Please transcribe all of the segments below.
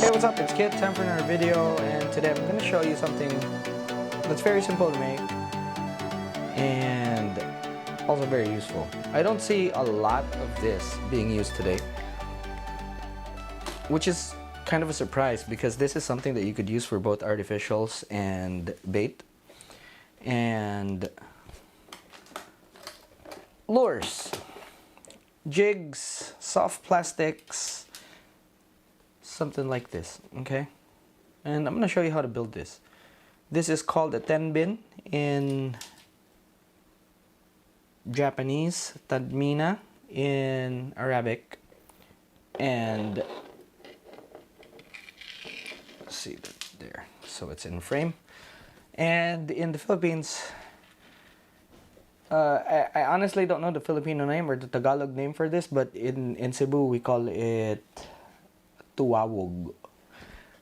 Hey, what's up? It's Kit, time for another video, and today I'm going to show you something that's very simple to make and also very useful. I don't see a lot of this being used today, which is kind of a surprise because this is something that you could use for both artificials and bait and lures, jigs, soft plastics, something like this, okay? And I'm gonna show you how to build this. This is called a tenbin in Japanese, tadmina in Arabic, and let's see that there, so it's in frame. And in the Philippines, I honestly don't know the Filipino name or the Tagalog name for this, but in Cebu we call it tuwawog.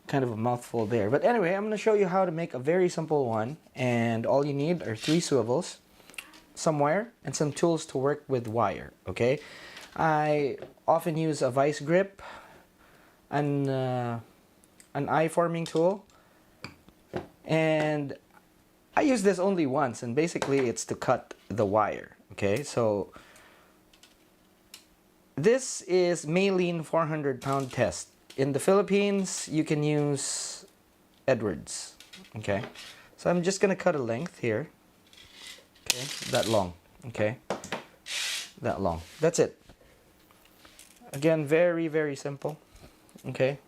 Kind of a mouthful there. But anyway, I'm going to show you how to make a very simple one. And all you need are 3 swivels, some wire, and some tools to work with wire. Okay? I often use a vice grip, an eye forming tool, and I use this only once, and basically it's to cut the wire. Okay? So this is Maylene 400-pound test. In the Philippines, you can use Edwards. Okay, so I'm just gonna cut a length here. Okay, that long. Okay, that long. That's it. Again, very, very simple. Okay,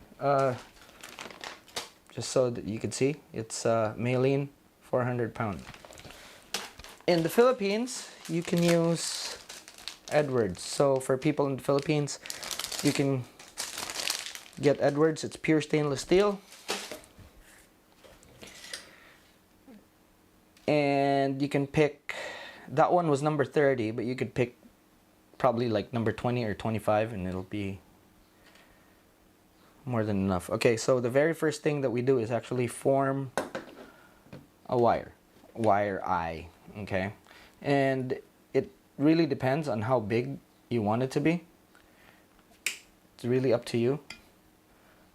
just so that you can see, it's Maylene 400-pound. In the Philippines, you can use Edwards. So for people in the Philippines, you can get Edwards. It's pure stainless steel, and you can pick, that one was number 30, but you could pick probably like number 20 or 25 and it'll be more than enough. Okay, so the very first thing that we do is actually form a wire eye. Okay, and it really depends on how big you want it to be. It's really up to you.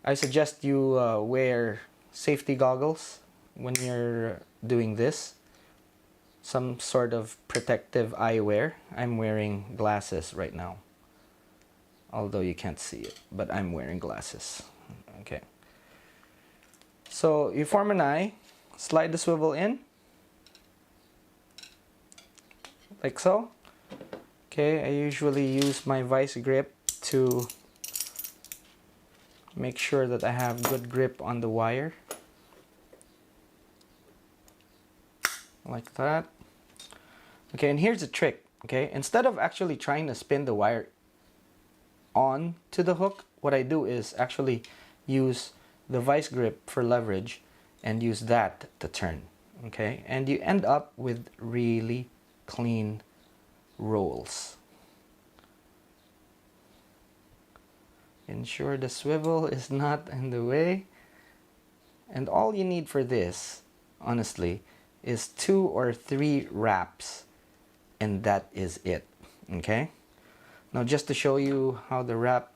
I suggest you wear safety goggles when you're doing this. Some sort of protective eyewear. I'm wearing glasses right now. Although you can't see it, but I'm wearing glasses. Okay. So you form an eye, slide the swivel in, like so. Okay, I usually use my vice grip to make sure that I have good grip on the wire. Like that. Okay, and here's the trick. Okay, instead of actually trying to spin the wire on to the hook, what I do is actually use the vice grip for leverage and use that to turn. Okay, and you end up with really clean rolls. Ensure the swivel is not in the way. And all you need for this, honestly, is 2 or 3 wraps, and that is it. Okay? Now just to show you how the wrap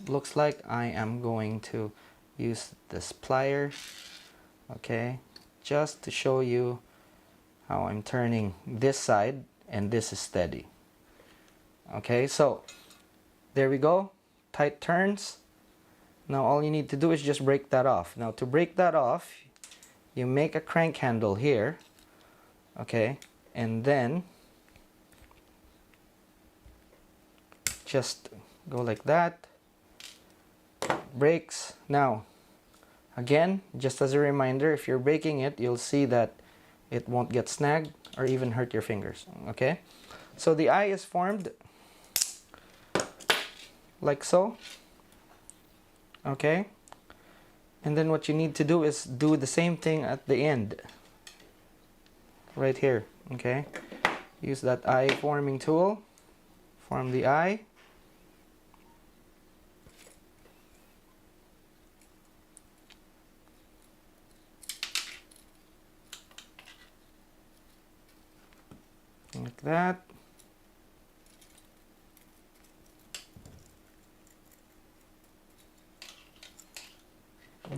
looks like, I am going to use this plier. Okay? Just to show you how I'm turning this side, and this is steady. Okay, so there we go. Tight turns. Now all you need to do is just break that off. Now to break that off, you make a crank handle here. Okay, and then just go like that. Breaks. Now again, just as a reminder, if you're breaking it, you'll see that it won't get snagged or even hurt your fingers. Okay, so the eye is formed like so. Okay, and then what you need to do is do the same thing at the end right here. Okay, use that eye forming tool, form the eye, like that.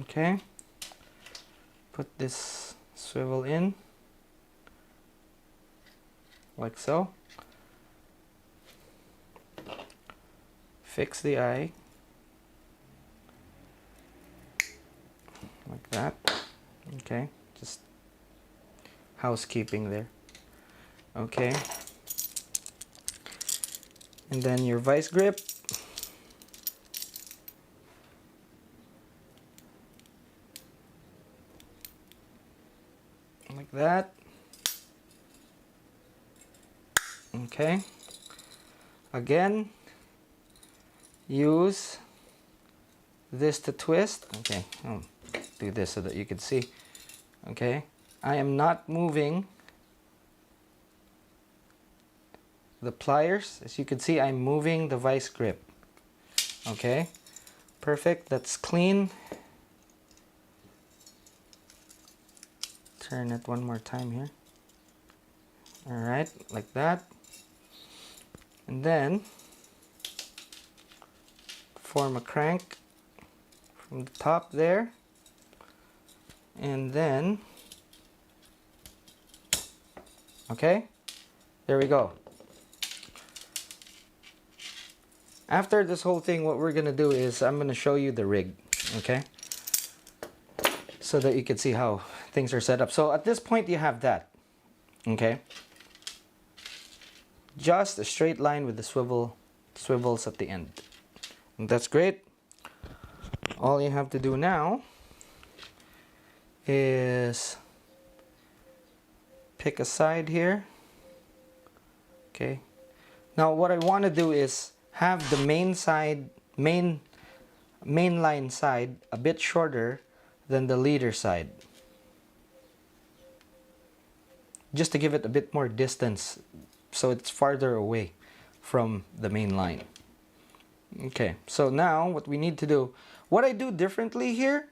Okay, put this swivel in like so. Fix the eye like that. Okay, just housekeeping there. Okay, and then your vice grip. Like that. Okay, again, use this to twist. Okay, I'll do this so that you can see. Okay, I am not moving the pliers. As you can see, I'm moving the vice grip. Okay, perfect. That's clean. Turn it one more time here. All right, like that. And then form a crank from the top there. And then, okay, there we go. After this whole thing, what we're gonna do is I'm gonna show you the rig, okay? So that you can see how things are set up. So at this point you have that, okay? Just a straight line with the swivels at the end. And that's great. All you have to do now is pick a side here. Okay. Now what I want to do is have the main line side a bit shorter than the leader side, just to give it a bit more distance so it's farther away from the main line. Okay, so now what we need to do, what I do differently here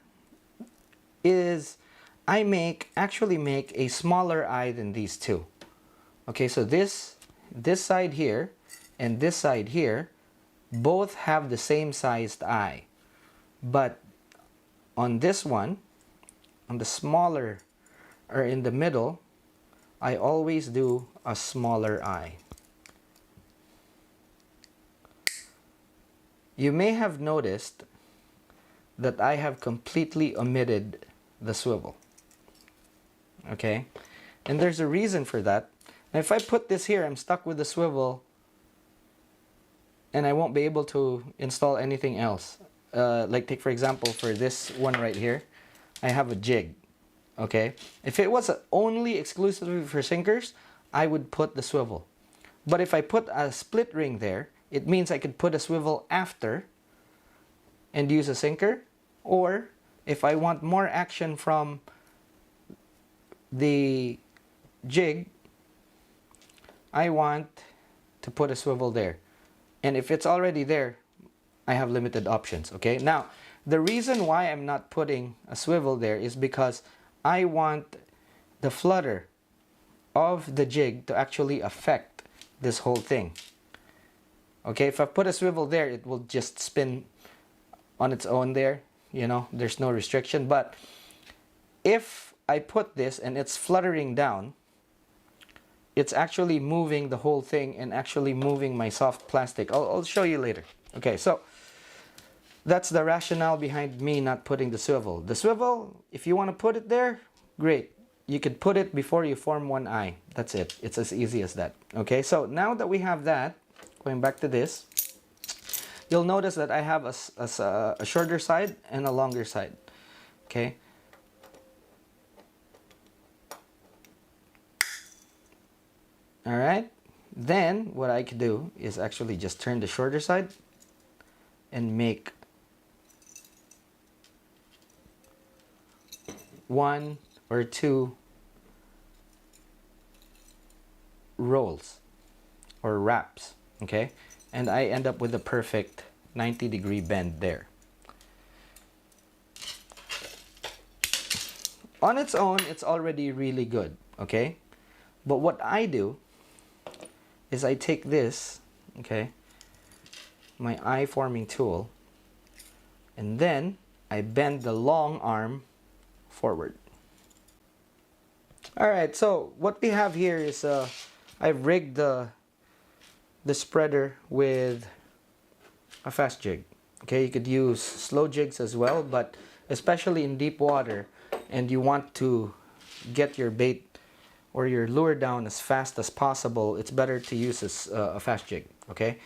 is I actually make a smaller eye than these two. Okay, so this side here and this side here both have the same sized eye, but on this one, on the smaller or in the middle, I always do a smaller eye. You may have noticed that I have completely omitted the swivel. Okay, and there's a reason for that. And if I put this here, I'm stuck with the swivel and I won't be able to install anything else. Like take for example, for this one right here, I have a jig. Okay, if it was only exclusively for sinkers, I would put the swivel. But if I put a split ring there, it means I could put a swivel after and use a sinker. Or if I want more action from the jig, I want to put a swivel there. And if it's already there, I have limited options. Okay, now the reason why I'm not putting a swivel there is because I want the flutter of the jig to actually affect this whole thing. Okay, if I put a swivel there, it will just spin on its own there. You know, there's no restriction. But if I put this and it's fluttering down, it's actually moving the whole thing and actually moving my soft plastic. I'll show you later. Okay, so that's the rationale behind me not putting the swivel. The swivel, if you want to put it there, great. You could put it before you form one eye. That's it. It's as easy as that. Okay, so now that we have that, going back to this, you'll notice that I have a shorter side and a longer side. Okay. All right. Then what I could do is actually just turn the shorter side and make one or two rolls or wraps. Okay, and I end up with a perfect 90-degree bend there. On its own, it's already really good. Okay, but what I do is I take this, okay, my eye forming tool, and then I bend the long arm forward. Alright, so what we have here is I've rigged the spreader with a fast jig. Okay, you could use slow jigs as well, but especially in deep water and you want to get your bait or your lure down as fast as possible, it's better to use a fast jig. Okay,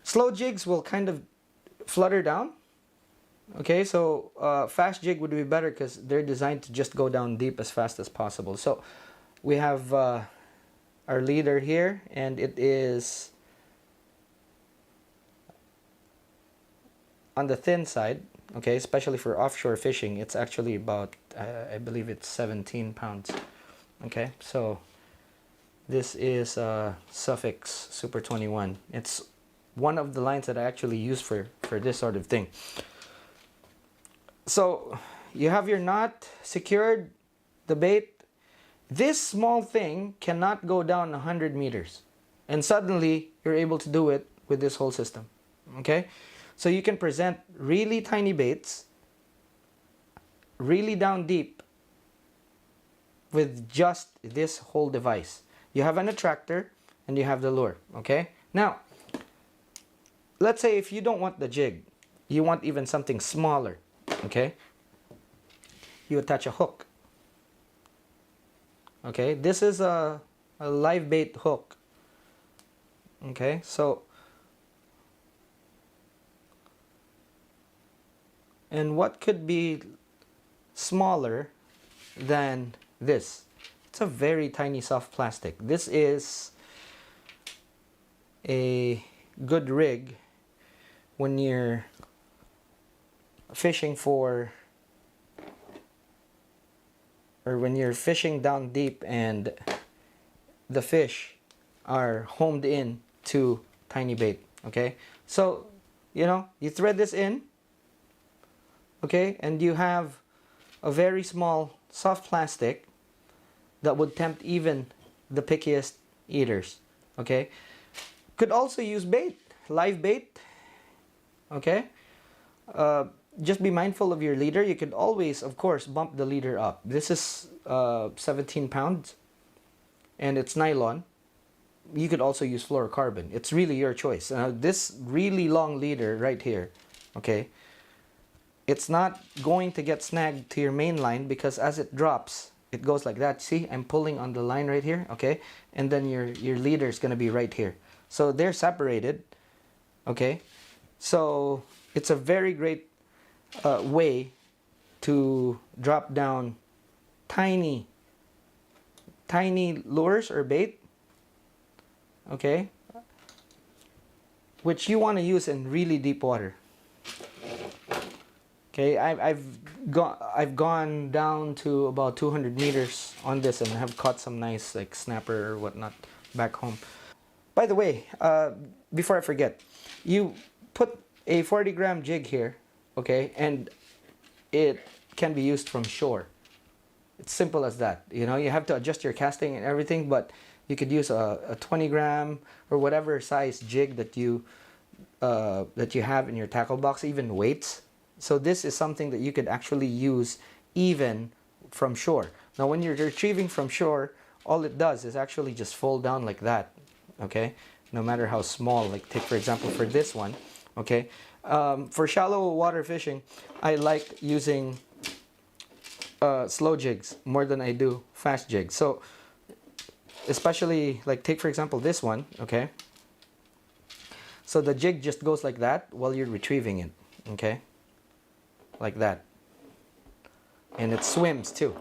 slow jigs will kind of flutter down. Okay, so fast jig would be better because they're designed to just go down deep as fast as possible. So we have our leader here, and it is on the thin side. Okay, especially for offshore fishing, it's actually about I believe it's 17 pounds. Okay, so this is Suffix Super 21. It's one of the lines that I actually use for this sort of thing. So you have your knot secured, the bait. This small thing cannot go down 100 meters. And suddenly you're able to do it with this whole system. Okay? So you can present really tiny baits, really down deep with just this whole device. You have an attractor and you have the lure. Okay? Now, let's say if you don't want the jig, you want even something smaller. Okay, you attach a hook. Okay, this is a live bait hook. Okay, so and what could be smaller than this? It's a very tiny soft plastic. This is a good rig when you're fishing for, or when you're fishing down deep and the fish are homed in to tiny bait. Okay, so you know, you thread this in, okay, and you have a very small soft plastic that would tempt even the pickiest eaters. Okay, could also use bait, live bait. Okay, just be mindful of your leader. You could always, of course, bump the leader up. This is 17 pounds and it's nylon. You could also use fluorocarbon. It's really your choice. This really long leader right here, okay, it's not going to get snagged to your main line because as it drops, it goes like that. See, I'm pulling on the line right here, okay, and then your leader is going to be right here. So they're separated, okay. So it's a very great way to drop down tiny lures or bait, okay, which you want to use in really deep water. Okay, I've gone down to about 200 meters on this and have caught some nice like snapper or whatnot back home. By the way, before I forget, you put a 40-gram jig here. Okay, and it can be used from shore. It's simple as that. You know, you have to adjust your casting and everything, but you could use a 20-gram or whatever size jig that you have in your tackle box, even weights. So this is something that you could actually use even from shore. Now, when you're retrieving from shore, all it does is actually just fold down like that. Okay, no matter how small. Like take for example for this one. Okay. For shallow water fishing, I like using slow jigs more than I do fast jigs. So especially like take for example this one, okay, so the jig just goes like that while you're retrieving it, okay, like that, and it swims too.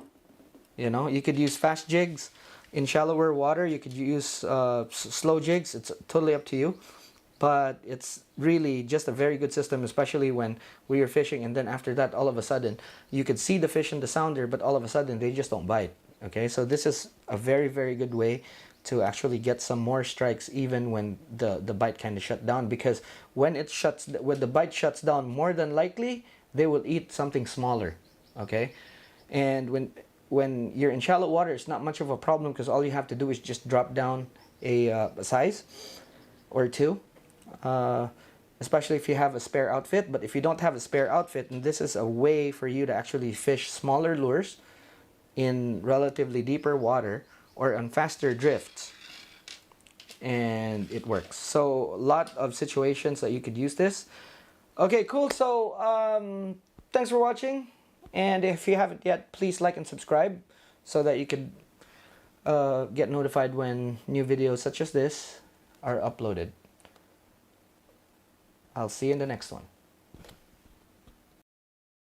You know, you could use fast jigs in shallower water, you could use slow jigs. It's totally up to you. But it's really just a very good system, especially when we are fishing and then after that, all of a sudden, you could see the fish in the sounder, but all of a sudden, they just don't bite. Okay, so this is a very, very good way to actually get some more strikes even when the bite kind of shut down, because when the bite shuts down, more than likely, they will eat something smaller. Okay, and when you're in shallow water, it's not much of a problem because all you have to do is just drop down a size or two. especially if you have a spare outfit. But if you don't have a spare outfit, and this is a way for you to actually fish smaller lures in relatively deeper water or on faster drifts, and it works. So a lot of situations that you could use this. Okay, cool. So thanks for watching, and if you haven't yet, please like and subscribe so that you could get notified when new videos such as this are uploaded. I'll see you in the next one.